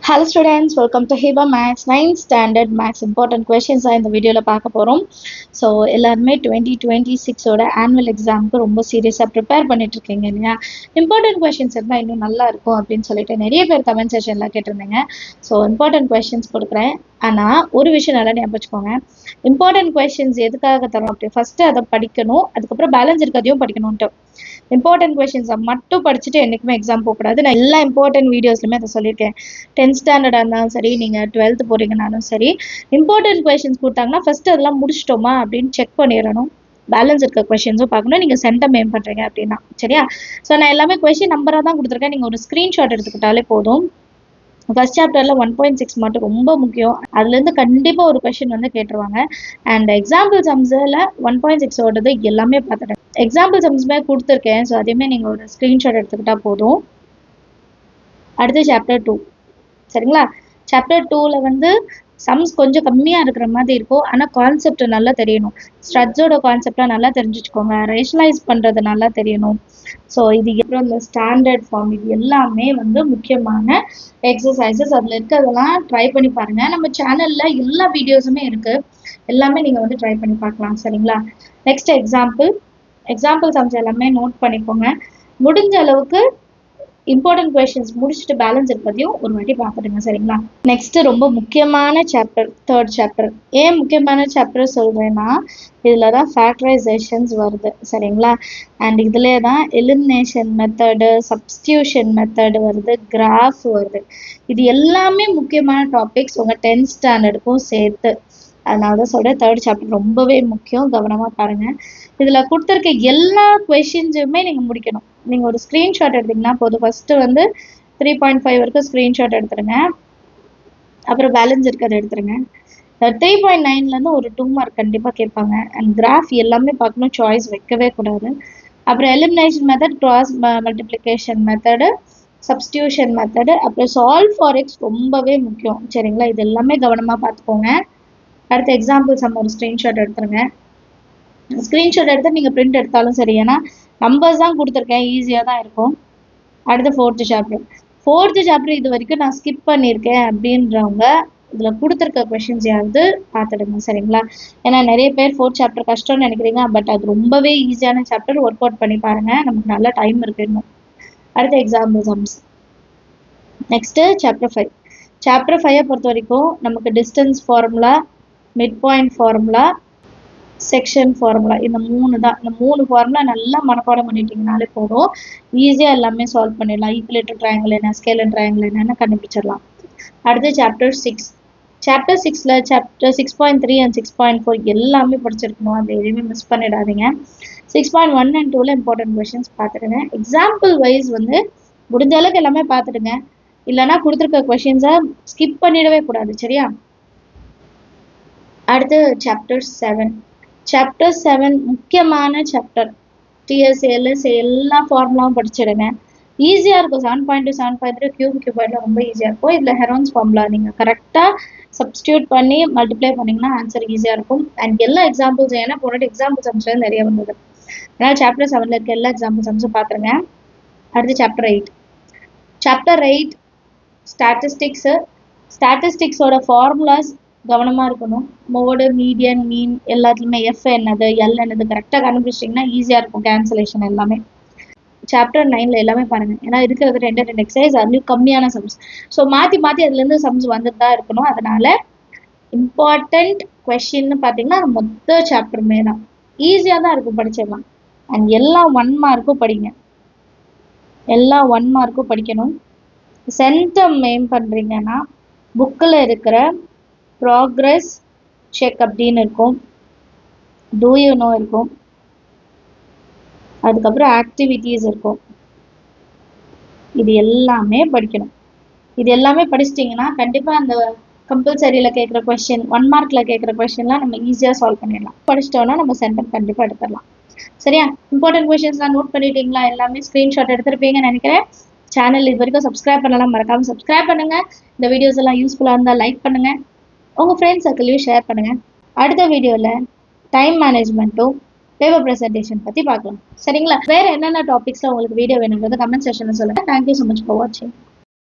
Hello students, welcome to Hiba Maths 9th Standard Maths important questions இந்த வீடியோல பார்க்க போறோம். ஸோ எல்லாருமே 2026ஓட ஆனுவல் எக்ஸாமுக்கு ரொம்ப சீரியஸாக ப்ரிப்பேர் பண்ணிட்டு இருக்கீங்க இல்லையா? இம்பார்ட்டன்ட் கொஷின்ஸ் இருந்தால் இன்னும் நல்லா இருக்கும் அப்படின்னு சொல்லிட்டு நிறைய பேர் கமெண்ட் செஷனில் கேட்டிருந்தீங்க. ஸோ இம்பார்ட்டன்ட் கொஷின்ஸ் கொடுக்குறேன். ஆனால் ஒரு விஷயம் நல்லா ஞாபகம் வச்சுக்கோங்க, இம்பார்ட்டன்ட் கொஷின்ஸ் எதுக்காக தரோம் அப்படி ஃபஸ்ட்டு அதை படிக்கணும், அதுக்கப்புறம் பேலன்ஸ் இருக்கிறதையும் படிக்கணும்ட்டு. இம்பார்ட்டன்ட் கொஷின்ஸை மட்டும் படிச்சுட்டு என்றைக்குமே எக்ஸாம் போகக்கூடாது. நான் எல்லா இம்பார்ட்டன்ட் வீடியோஸ்லையுமே அதை சொல்லியிருக்கேன். 10th ஸ்டாண்டர்டாக இருந்தாலும் சரி, நீங்கள் 12th போகிறீங்கனாலும் சரி, இம்பார்ட்டன்ட் கொஷின்ஸ் கொடுத்தாங்கன்னா ஃபஸ்ட்டு அதெல்லாம் முடிச்சிட்டோமா அப்படின்னு செக் பண்ணிடணும். பேலன்ஸ் இருக்க கொஷின்ஸும் பார்க்கணும் நீங்கள் சென்டம் ஏம் பண்ணுறீங்க அப்படின்னா. சரியா? ஸோ நான் எல்லாமே கொஷின் நம்பராக தான் கொடுத்துருக்கேன். நீங்கள் ஒரு ஸ்க்ரீன்ஷாட் எடுத்துக்கிட்டாலே போதும். ஃபர்ஸ்ட் சாப்டரில் 1.6 மட்டும் ரொம்ப முக்கியம். அதுலேருந்து கண்டிப்பாக ஒரு கொஷின் வந்து கேட்டுருவாங்க. அண்ட் எக்ஸாம்பிள் சம்ஸில் 1.6 ஓடுறது எல்லாமே பார்த்துட்டேன். எக்ஸாம்பிள் சம்ஸுமே கொடுத்துருக்கேன். ஸோ அதையுமே நீங்கள் ஒரு ஸ்க்ரீன்ஷாட் எடுத்துக்கிட்டால் போதும். அடுத்து சாப்டர் 2. சரிங்களா? சாப்டர் 2ல் வந்து சம்ஸ் கொஞ்சம் கம்மியாக இருக்கிற மாதிரி இருக்கும். ஆனால் கான்செப்ட் நல்லா தெரியணும். ஸ்ட்ரட்ஸோட கான்செப்டாக நல்லா தெரிஞ்சுக்கோங்க. ரேஷனலைஸ் பண்ணுறது நல்லா தெரியணும். ஸோ இது அப்புறம் இந்த ஸ்டாண்டர்ட் ஃபார்ம் இது எல்லாமே வந்து முக்கியமான எக்ஸசைசஸ். அதில் இருக்கிறதெல்லாம் ட்ரை பண்ணி பாருங்கள். நம்ம சேனலில் எல்லா வீடியோஸுமே இருக்குது. எல்லாமே நீங்கள் வந்து ட்ரை பண்ணி பார்க்கலாம். சரிங்களா? நெக்ஸ்ட் எக்ஸாம்பிள் சம்ஸ் எல்லாமே நோட் பண்ணிக்கோங்க. முடிஞ்ச அளவுக்கு இம்பார்ட்டன்ட் கொஷின்ஸ் முடிச்சுட்டு பேலன்ஸ் இருப்பதையும் ஒரு வாட்டி பார்த்துடுங்க. சரிங்களா? நெக்ஸ்ட் ரொம்ப முக்கியமான சாப்டர் 3rd சாப்டர். ஏன் முக்கியமான சாப்டர் சொல்கிறேன்னா, இதில் தான் ஃபேக்டரைசேஷன்ஸ் வருது. சரிங்களா? அண்ட் இதிலே தான் எலிமினேஷன் மெத்தடு, சப்ஸ்டியூஷன் மெத்தடு வருது, கிராஃப் வருது. இது எல்லாமே முக்கியமான டாபிக்ஸ் உங்கள் 10th ஸ்டாண்டர்டுக்கும் சேர்த்து. அதனால தான் சொல்கிறேன் 3rd சாப்டர் ரொம்பவே முக்கியம். கவனமாக பாருங்கள். இதில் கொடுத்துருக்க எல்லா கொஷின்ஸுமே நீங்கள் முடிக்கணும். நீங்கள் ஒரு ஸ்க்ரீன்ஷாட் எடுத்திங்கன்னா போதும். ஃபஸ்ட்டு வந்து 3.5 வரைக்கும் ஸ்க்ரீன்ஷாட் எடுத்துருங்க. அப்புறம் பேலன்ஸ் இருக்கிறத எடுத்துருங்க. 3.9லேருந்து ஒரு 2 மார்க் கண்டிப்பாக கேட்பாங்க. அண்ட் கிராஃப் எல்லாமே பார்க்கணும், சாய்ஸ் வைக்கவே கூடாது. அப்புறம் elimination method, cross multiplication method, substitution method, அப்புறம் சால்வ் ஃபார் எக்ஸ் ரொம்பவே முக்கியம். சரிங்களா? இது எல்லாமே கவனமாக பார்த்துக்கோங்க. அடுத்த எக்ஸாம்பிள் சம் ஒரு ஸ்க்ரீன்ஷாட் எடுத்துருங்க. ஸ்க்ரீன்ஷாட் எடுத்து நீங்கள் பிரிண்ட் எடுத்தாலும் சரி, ஏன்னா நம்பர்ஸ் தான் கொடுத்துருக்கேன், ஈஸியாக தான் இருக்கும். அடுத்து 4th சாப்டர் இது வரைக்கும் நான் ஸ்கிப் பண்ணியிருக்கேன் அப்படின்றவங்க இதில் கொடுத்துருக்க கொஷின்ஸ் யாவது பார்த்துடுங்க. சரிங்களா? ஏன்னா நிறைய பேர் 4th சாப்டர் கஷ்டம்னு நினைக்கிறீங்க. பட் அது ரொம்பவே ஈஸியான சாப்டர். ஒர்க் அவுட் பண்ணி பாருங்கள். நமக்கு நல்ல டைம் இருக்கு இன்னும். அடுத்த எக்ஸாம்பிள் சம்ஸ். நெக்ஸ்ட்டு சாப்டர் 5 பொறுத்த வரைக்கும் நமக்கு distance formula, mid point formula, section formula, இந்த 3 தான். இந்த 3 ஃபார்முலா நல்லா மனப்பாடம் பண்ணிட்டீங்கனாலே போதும். ஈஸியாக எல்லாமே சால்வ் பண்ணிடலாம். ஈக்குவலேட்டர் ட்ரையாங்கிள் என்ன, ஸ்கேலர் ட்ரையாங்கிள் என்னன்னு கண்டுபிடிச்சிடலாம். அடுத்து சாப்டர் 6. சாப்டர் 6ல் சாப்டர் 6.3 அண்ட் 6.4 எல்லாமே படிச்சிருக்கணும். அது எதுவுமே மிஸ் பண்ணிடாதீங்க. 6.1 and 2ல் இம்பார்ட்டன்ட் கொஷின்ஸ் பார்த்துடுங்க. எக்ஸாம்பிள் வைஸ் வந்து முடிஞ்ச அளவுக்கு எல்லாமே பார்த்துடுங்க. இல்லைனா கொடுத்துருக்க கொஷின்ஸை ஸ்கிப் பண்ணிடவே கூடாது. சரியா? அடுத்து சாப்டர் 7 முக்கியமான சாப்டர். டிஎஸ்ஏஎல்எஸ் எல்லா ஃபார்முலாவும் படிச்சிடுங்க. ஈஸியாக இருக்கும். 7.2 7.3 கியூபாய்டில் ரொம்ப ஈஸியாக இருக்கும். இதில் ஹெரான்ஸ் ஃபார்முலா நீங்கள் கரெக்டாக சப்ஸ்டியூட் பண்ணி மல்டிப்ளை பண்ணிங்கன்னா ஆன்சர் ஈஸியாக இருக்கும். அண்ட் எல்லா எக்ஸாம்பிள்ஸ், ஏன்னா போனட்டு எக்ஸாம்பிள் சம்ஸ்ல நிறைய வந்தது. அதனால் சாப்டர் 7ல் இருக்க எல்லா எக்ஸாம்பிள் சம்ஸும் பார்த்துருங்க. அடுத்து சாப்டர் 8 ஸ்டாட்டிஸ்டிக்ஸோட ஃபார்முலாஸ் கவனமாக இருக்கணும். மோடு, மீடியன், மீன் எல்லாத்துலேயுமே எஃப் என்னது, எல் என்னது கரெக்டாக கண்டுபிடிச்சிட்டிங்கன்னா ஈஸியாக இருக்கும். கேன்சலேஷன் எல்லாமே. சாப்டர் 9ல் எல்லாமே பாருங்கள். ஏன்னா இருக்கிறது 2 எக்ஸசைஸ், அதுலேயும் கம்மியான சம்ஸ். ஸோ மாற்றி அதுலேருந்து சம்ஸ் வந்துட்டு தான் இருக்கணும். அதனால் இம்பார்ட்டண்ட் கொஷின்னு பார்த்தீங்கன்னா மொத்த சாப்டருமே தான் ஈஸியாக தான் இருக்கும், படிச்சிடலாம். அண்ட் எல்லா 1 மார்க்கும் படிங்க. எல்லா 1 மார்க்கும் படிக்கணும். சென்டம் எய்ம் பண்ணுறீங்கன்னா புக்கில் இருக்கிற ப்ராக்ரஸ் செக் அப்படின்னு இருக்கும், டூ யூ நோ இருக்கும், அதுக்கப்புறம் ஆக்டிவிட்டீஸ் இருக்கும். இது எல்லாமே படிக்கணும். இது எல்லாமே படிச்சிட்டிங்கன்னா கண்டிப்பாக அந்த கம்பல்சரியில் கேட்குற கொஷின், 1 மார்க்கில் கேட்குற கொஷின்லாம் நம்ம ஈஸியாக சால்வ் பண்ணிடலாம். படிச்சிட்டோன்னா நம்ம சென்டம் கண்டிப்பாக எடுத்துடலாம். சரியா? இம்பார்ட்டன்ட் கொஷின்ஸ்லாம் நோட் பண்ணிட்டீங்களா? எல்லாமே ஸ்க்ரீன்ஷாட் எடுத்துருப்பீங்கன்னு நினைக்கிறேன். சேனல் இது வரைக்கும் சப்ஸ்கிரைப் பண்ணலாம், மறக்காமல் சப்ஸ்கிரைப் பண்ணுங்கள். இந்த வீடியோஸ் எல்லாம் யூஸ்ஃபுல்லாக இருந்தால் லைக் பண்ணுங்கள். உங்கள் ஃப்ரெண்ட்ஸ் சர்க்கிளையும் ஷேர் பண்ணுங்கள். அடுத்த வீடியோவில் டைம் மேனேஜ்மெண்ட்டும் பேப்பர் ப்ரெசன்டேஷன் பற்றி பார்க்கலாம். சரிங்களா? வேறு என்னென்ன டாபிக்ஸில் உங்களுக்கு வீடியோ வேணுங்கிறத கமெண்ட் செக்ஷனில் சொல்லுங்கள். தேங்க்யூ ஸோ மச் ஃபார் வாட்சிங்.